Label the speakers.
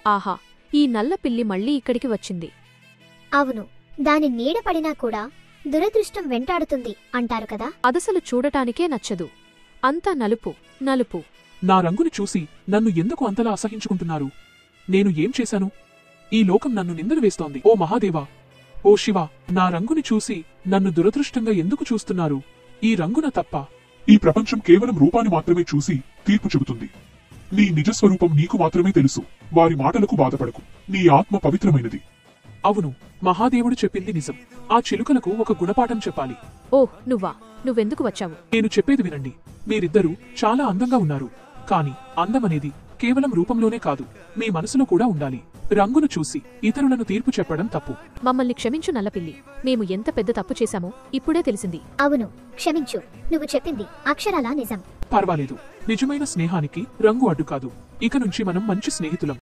Speaker 1: ఆహా, ఈ నల్ల పిల్లి మళ్ళీ ఇక్కడికి వచ్చింది.
Speaker 2: అవును, దాని నీడ పడినా కూడా దురదృష్టం వెంటాడుతుంది అంటారు కదా.
Speaker 1: అదసలు చూడటానికే నచ్చదు. అంతా నలుపు నలుపు.
Speaker 3: నా రంగుని చూసి నన్ను ఎందుకు అంతలా అసహించుకుంటున్నారు? నేను ఏం చేశాను? ఈ లోకం నన్ను నిందలు వేస్తోంది. ఓ మహాదేవా, ఓ శివ, నా రంగుని చూసి నన్ను దురదృష్టంగా ఎందుకు చూస్తున్నారు? ఈ రంగున తప్ప
Speaker 4: ఈ ప్రపంచం కేవలం రూపాన్ని మాత్రమే చూసి తీర్పు చెబుతుంది. నీ నిజస్వరూపం నీకు మాత్రమే తెలుసు. వారి మాటలకు బాధపడకు. నీ ఆత్మ పవిత్రమైనది.
Speaker 3: అవును, మహాదేవుడు చెప్పింది నిజం. ఆ చిలుకలకు ఒక గుణపాఠం చెప్పాలి.
Speaker 1: ఓహ్, నువ్వెందుకు వచ్చావు?
Speaker 3: నేను చెప్పేది వినండి. మీరిద్దరూ చాలా అందంగా ఉన్నారు. కాని అందమనేది కేవలం రూపంలోనే కాదు, మీ మనసులో కూడా ఉండాలి. రంగును చూసి ఇతరులను తీర్పు చెప్పడం తప్పు.
Speaker 1: మమ్మల్ని క్షమించు నల్లపిల్లి. మేము ఎంత పెద్ద తప్పు చేశామో ఇప్పుడే తెలిసింది.
Speaker 2: అవును, క్షమించు. నువ్వు చెప్పింది అక్షరాలా నిజం.
Speaker 3: పర్వాలేదు. నిజమైన స్నేహానికి రంగు అడ్డు కాదు. ఇక నుంచి మనం మంచి స్నేహితులం.